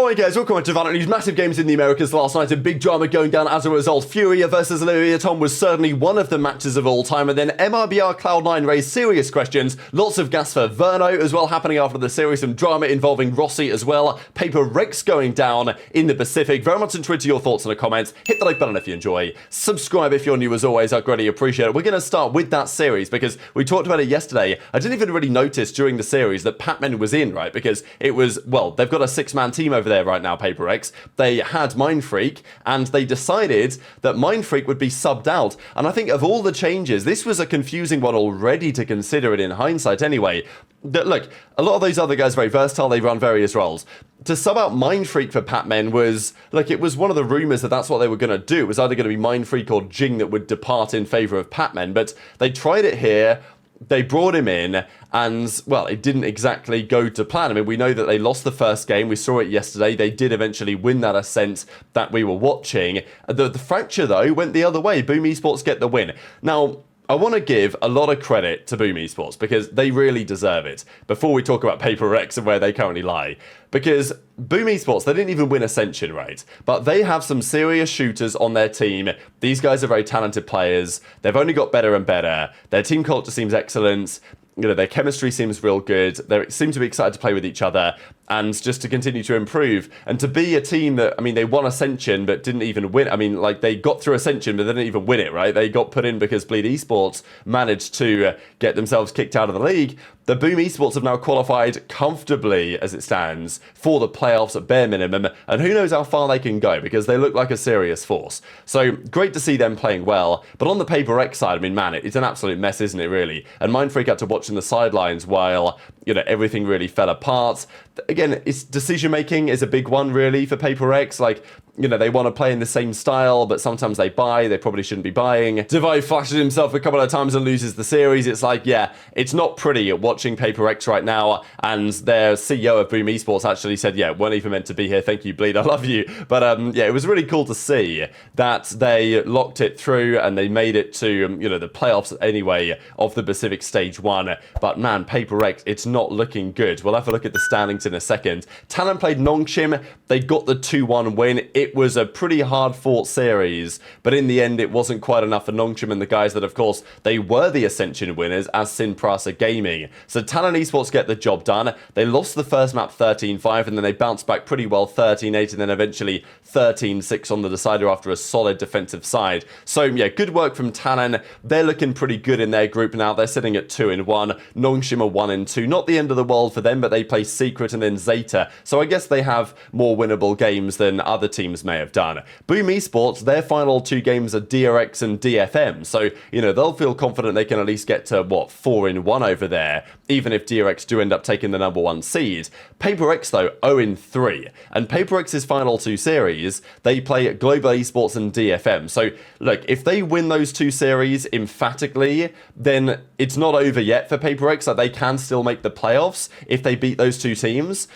Alright guys, welcome to VALORANT News. Massive games in the Americas last night, a big drama going down as a result. Furia versus Tom was certainly one of the matches of all time, and then MRBR Cloud9 raised serious questions. Lots of gas for Verno as well happening after the series, some drama involving Rossy as well. Paper Rex going down in the Pacific. Very much on Twitter, your thoughts in the comments. Hit the like button if you enjoy. Subscribe if you're new as always, I greatly appreciate it. We're going to start with that series because we talked about it yesterday. I didn't even really notice during the series that Patman was in, right? Because it was, well, they've got a 6-man team over there right now, Paper Rex. They had Mindfreak, and they decided that Mindfreak would be subbed out. And I think of all the changes, this was a confusing one already to consider it in hindsight anyway. Look, a lot of those other guys are very versatile, they run various roles. To sub out Mindfreak for Patman was, like, it was one of the rumours that that's what they were going to do. It was either going to be Mindfreak or Jing that would depart in favour of Patman, but they tried it here. They brought him in, and, well, it didn't exactly go to plan. I mean, we know that they lost the first game. We saw it yesterday. They did eventually win that ascent that we were watching. The fracture, though, went the other way. Boom Esports get the win. Now, I want to give a lot of credit to Boom Esports because they really deserve it before we talk about Paper Rex and where they currently lie. Because Boom Esports, they didn't even win Ascension, right? But they have some serious shooters on their team. These guys are very talented players. They've only got better and better. Their team culture seems excellent. You know, their chemistry seems real good. They seem to be excited to play with each other and just to continue to improve. And to be a team that, I mean, they won Ascension but didn't even win. I mean, like, they got through Ascension but they didn't even win it, right? They got put in because Bleed Esports managed to get themselves kicked out of the league. The Boom Esports have now qualified comfortably, as it stands, for the playoffs at bare minimum, and who knows how far they can go, because they look like a serious force. So, great to see them playing well, but on the Paper X side, I mean, man, it's an absolute mess, isn't it, really? And Mindfreak had to watch in the sidelines while, you know, everything really fell apart. Again, it's decision-making is a big one, really, for Paper X. Like, you know, they want to play in the same style, but sometimes they buy. They probably shouldn't be buying. Divide flashes himself a couple of times and loses the series. It's like, yeah, it's not pretty watching Paper X right now. And their CEO of Boom Esports actually said, yeah, weren't even meant to be here. Thank you, Bleed. I love you. But yeah, it was really cool to see that they locked it through and they made it to, you know, the playoffs anyway of the Pacific Stage 1. But man, Paper X, it's not looking good. We'll have a look at the standings in a second. Talon played Nongshim. They got the 2-1 win. It was a pretty hard-fought series, but in the end, it wasn't quite enough for Nongshim and the guys that, of course, they were the Ascension winners as Sinprasa Gaming. So Talon Esports get the job done. They lost the first map 13-5, and then they bounced back pretty well 13-8, and then eventually 13-6 on the decider after a solid defensive side. So, yeah, good work from Talon. They're looking pretty good in their group now. They're sitting at 2-1. Nongshim are 1-2. Not the end of the world for them, but they play Secret and then Zeta. So I guess they have more winnable games than other teams may have done. Boom Esports, their final 2 games are DRX and DFM, so, you know, they'll feel confident they can at least get to, what, 4-1 over there, even if DRX do end up taking the #1 seed. Paper X, though, 0-3, and Paper X's final 2 series, they play Global Esports and DFM, so, look, if they win those 2 series emphatically, then it's not over yet for Paper X, like, they can still make the playoffs if they beat those 2 teams.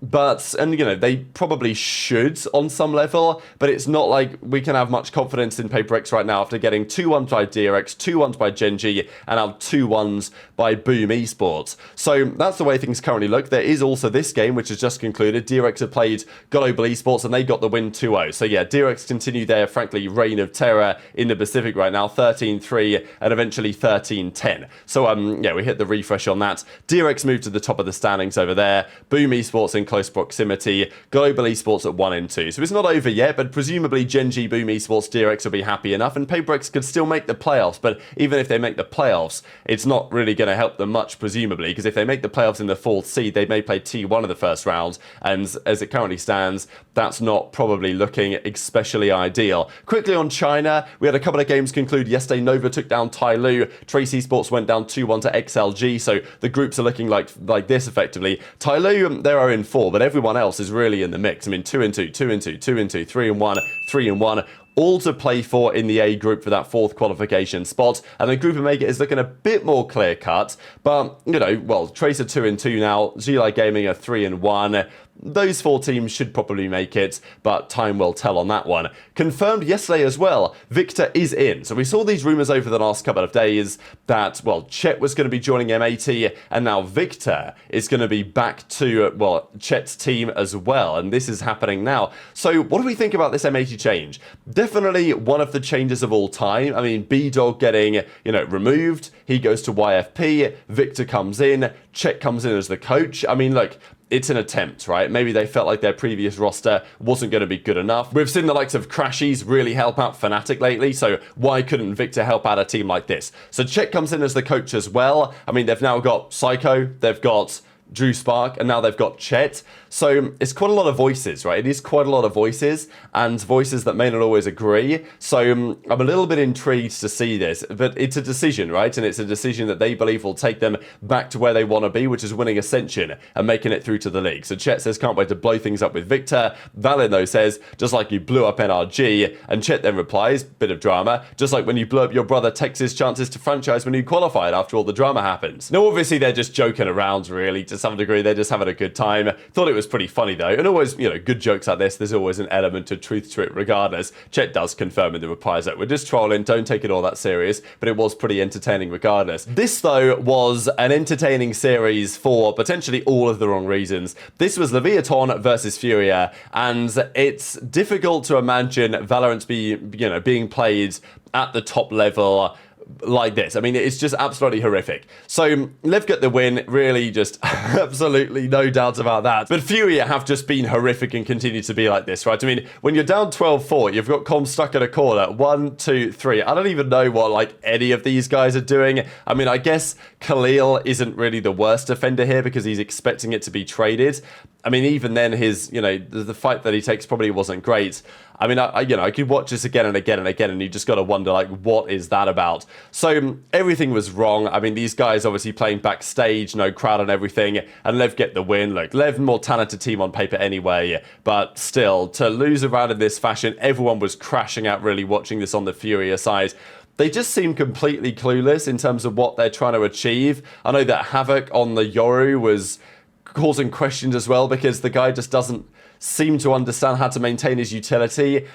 But, and you know, they probably should on some level, but it's not like we can have much confidence in Paper X right now after getting 2-1 by DRX, 2-1 by Gen.G, and now 2-1s by Boom Esports. So that's the way things currently look. There is also this game, which has just concluded. DRX have played Global Esports, and they got the win 2-0. So yeah, DRX continue their, frankly, reign of terror in the Pacific right now, 13-3, and eventually 13-10. So, yeah, we hit the refresh on that. DRX moved to the top of the standings over there. Boom Esports in close proximity. Global Esports at 1-2. So it's not over yet, but presumably Gen.G, Boom Esports, DRX will be happy enough, and Paper X could still make the playoffs, but even if they make the playoffs, it's not really going to help them much, presumably, because if they make the playoffs in the 4th seed, they may play T1 of the first round, and as it currently stands, that's not probably looking especially ideal. Quickly on China, we had a couple of games conclude yesterday. Nova took down Tyloo. Trace Esports went down 2-1 to XLG, so the groups are looking like this, effectively. Tyloo, they're 0-4, but everyone else is really in the mix. I mean, 2-2, 2-2, 2-2, 3-1, 3-1. All to play for in the A group for that 4th qualification spot. And the Group Omega is looking a bit more clear-cut. But, you know, well, Tracer 2-2 now. G-Light Gaming are 3-1. those 4 teams should probably make it, but time will tell on that one. Confirmed yesterday as well, Victor is in. So we saw these rumours over the last couple of days that, well, Chet was going to be joining M80, and now Victor is going to be back to, well, Chet's team as well, and this is happening now. So what do we think about this M80 change? Definitely one of the changes of all time. I mean, B-Dog getting, removed, he goes to YFP, Victor comes in, Chet comes in as the coach. I mean, look, it's an attempt, right? Maybe they felt like their previous roster wasn't going to be good enough. We've seen the likes of Crashies really help out Fnatic lately, so why couldn't Victor help out a team like this? So Chet comes in as the coach as well. I mean, they've now got Psycho, they've got Drew Spark, and now they've got Chet. So it's quite a lot of voices, right? It is quite a lot of voices, and voices that may not always agree. So I'm a little bit intrigued to see this, but it's a decision, right? And it's a decision that they believe will take them back to where they want to be, which is winning Ascension and making it through to the league. So Chet says, can't wait to blow things up with Victor. Valen, though, says, just like you blew up NRG. And Chet then replies, bit of drama, just like when you blew up your brother Tex's chances to franchise when you qualified after all the drama happens. Now, obviously, they're just joking around, really, to some degree. They're just having a good time. Thought it was pretty funny, though. And always, good jokes like this, there's always an element of truth to it regardless. Chet does confirm in the replies that we're just trolling, don't take it all that serious, but it was pretty entertaining regardless. This, though, was an entertaining series for potentially all of the wrong reasons. This was Leviathan versus Furia, and it's difficult to imagine Valorant being played at the top level like this. I mean, it's just absolutely horrific. So Lev got the win, really just absolutely no doubt about that. But Furia have just been horrific and continue to be like this, right? I mean, when you're down 12-4, you've got Com stuck in a corner. 1, 2, 3. I don't even know what any of these guys are doing. I mean, I guess Khalil isn't really the worst defender here because he's expecting it to be traded. I mean, even then, his, the fight that he takes probably wasn't great. I mean, I could watch this again and again and again, and you just got to wonder, what is that about? So everything was wrong. I mean, these guys obviously playing backstage, no crowd and everything, and Lev get the win. Look, Lev, more talented team on paper anyway, but still, to lose around in this fashion, everyone was crashing out really watching this on the Furia side. They just seem completely clueless in terms of what they're trying to achieve. I know that Havoc on the Yoru was causing questions as well because the guy just doesn't seem to understand how to maintain his utility.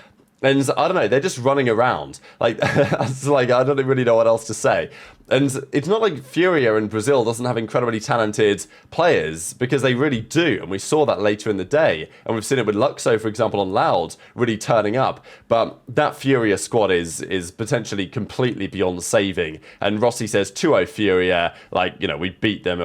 And I don't know, they're just running around. I don't really know what else to say. And it's not like Furia in Brazil doesn't have incredibly talented players, because they really do. And we saw that later in the day. And we've seen it with Luxo, for example, on Loud, really turning up. But that Furia squad is potentially completely beyond saving. And Rossy says 2-0 Furia, we beat them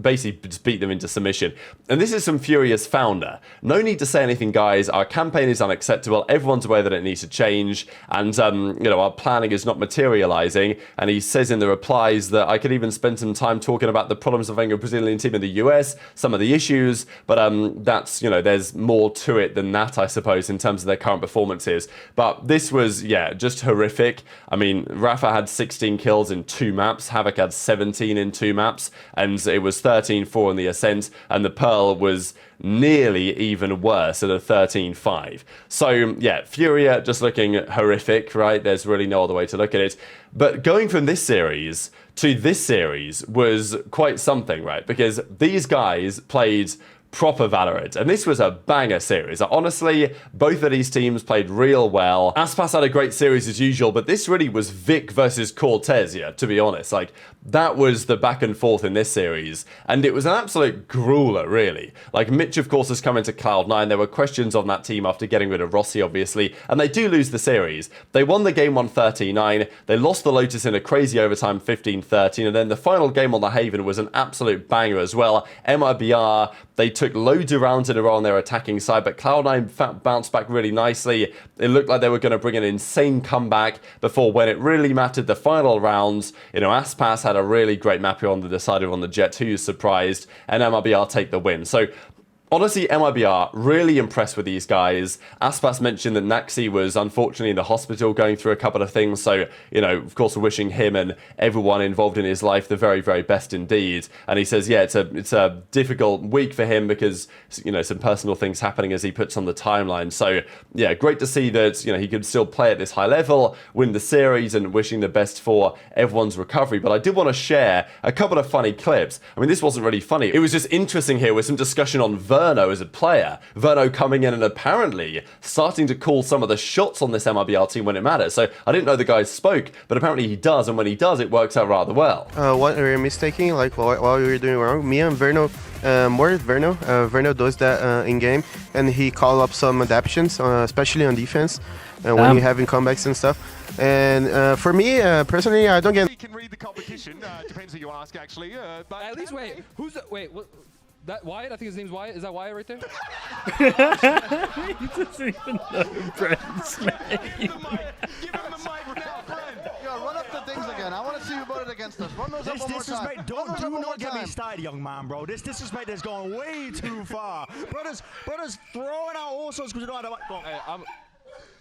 basically just beat them into submission. And this is from Furia's founder. No need to say anything, guys. Our campaign is unacceptable. Everyone's aware that it needs to change. And, our planning is not materializing. And he says in the replies that I could even spend some time talking about the problems of having a Brazilian team in the US, some of the issues, but that's, there's more to it than that, I suppose, in terms of their current performances. But this was, just horrific. I mean, Rafa had 16 kills in 2 maps, Havoc had 17 in 2 maps, and it was 13-4 in the Ascent, and the Pearl was nearly even worse at a 13-5. So, Furia just looking horrific, right? There's really no other way to look at it. But going from this series to this series was quite something, right? Because these guys played proper Valorant, and this was a banger series. Honestly, both of these teams played real well. Aspas had a great series as usual, but this really was Vic versus Cortez, to be honest. That was the back and forth in this series, and it was an absolute grueler, really. Mitch, of course, has come into Cloud9. There were questions on that team after getting rid of Rossy, obviously, and they do lose the series. They won the game 139, they lost the Lotus in a crazy overtime 15-13, and then the final game on the Haven was an absolute banger as well. MIBR, they took loads of rounds in a row on their attacking side, but Cloud9 bounced back really nicely. It looked like they were going to bring an insane comeback before, when it really mattered, the final rounds, Aspas had a really great map here on the decider on the Jet, who is surprised, and MIBR take the win. So honestly, MIBR, really impressed with these guys. Aspas mentioned that Naxi was unfortunately in the hospital going through a couple of things. So, of course, we're wishing him and everyone involved in his life the very, very best indeed. And he says, it's a difficult week for him because, some personal things happening as he puts on the timeline. So, great to see that, he could still play at this high level, win the series, and wishing the best for everyone's recovery. But I did want to share a couple of funny clips. I mean, this wasn't really funny. It was just interesting here with some discussion on Verno as a player. Verno coming in and apparently starting to call some of the shots on this MRBR team when it matters. So I didn't know the guy spoke, but apparently he does, and when he does, it works out rather well. What we're mistaking, like what we were doing wrong, me and Verno, more Verno, Verno does that in-game, and he call up some adaptations, especially on defense, when you're having comebacks and stuff. And for me, personally, I don't get... He can read the competition, depends who you ask, actually. But at least, wait, who's the, wait, what? That Wyatt? I think his name's Wyatt. Is that Wyatt right there? He doesn't even know Brent's name. Give him the mic now, friend. Yo, run up the things again. I want to see you voted against us. Run those up one more time. Do not get me started, young man, bro. This disrespect is going way too far. brothers throwing out all sorts because you don't have the... Hey,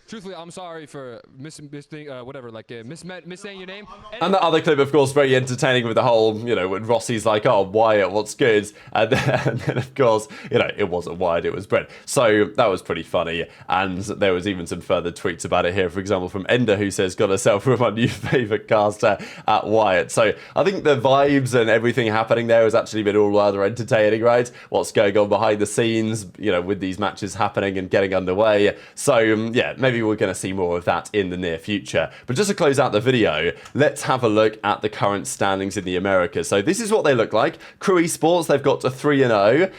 truthfully, I'm sorry for missaying your name. And the other clip, of course, very entertaining with the whole, you know, when Rossy's like, oh, Wyatt, what's good? And then, of course, you know, it wasn't Wyatt, it was Brent. So that was pretty funny. And there was even some further tweets about it here, for example, from Ender, who says, got herself from my new favourite caster at Wyatt. So I think the vibes and everything happening there has actually been all rather entertaining, right? What's going on behind the scenes, you know, with these matches happening and getting underway. So, yeah, maybe we're going to see more of that in the near future. But just to close out the video, let's have a look at the current standings in the Americas. So this is what they look like. Crew Esports, they've got to 3-0.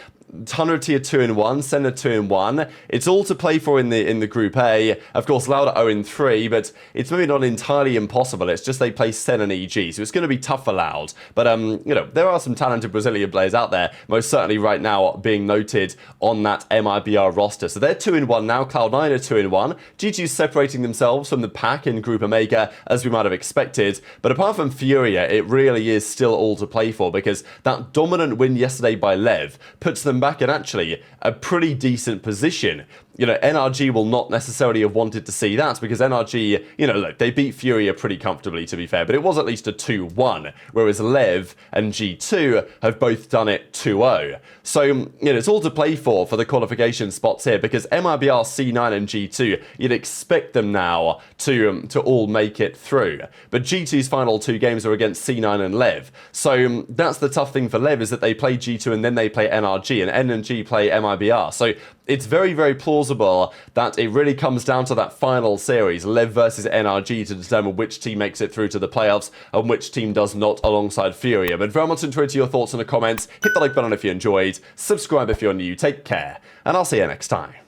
Tundra Tier 2-1, Senna 2-1. It's all to play for in the Group A. Of course, Lauda 0-3, but it's maybe not entirely impossible. It's just they play Senna and EG, so it's going to be tough for Loud. But, you know, there are some talented Brazilian players out there, most certainly right now being noted on that MIBR roster. So they're 2-1 now, Cloud9 are 2-1. G2 separating themselves from the pack in Group Omega, as we might have expected. But apart from Furia, it really is still all to play for, because that dominant win yesterday by Lev puts them back in actually a pretty decent position. You know, NRG will not necessarily have wanted to see that, because NRG, you know, look, they beat Furia pretty comfortably, to be fair, but it was at least a 2-1, whereas Lev and G2 have both done it 2-0. So, you know, it's all to play for the qualification spots here, because MIBR, C9 and G2, you'd expect them now to all make it through. But G2's final two games are against C9 and Lev. So that's the tough thing for Lev, is that they play G2 and then they play NRG, and NRG play MIBR. So it's very, very plausible that it really comes down to that final series, Lev versus NRG, to determine which team makes it through to the playoffs and which team does not alongside Furia. But very much enjoyed your thoughts in the comments. Hit the like button if you enjoyed. Subscribe if you're new. Take care. And I'll see you next time.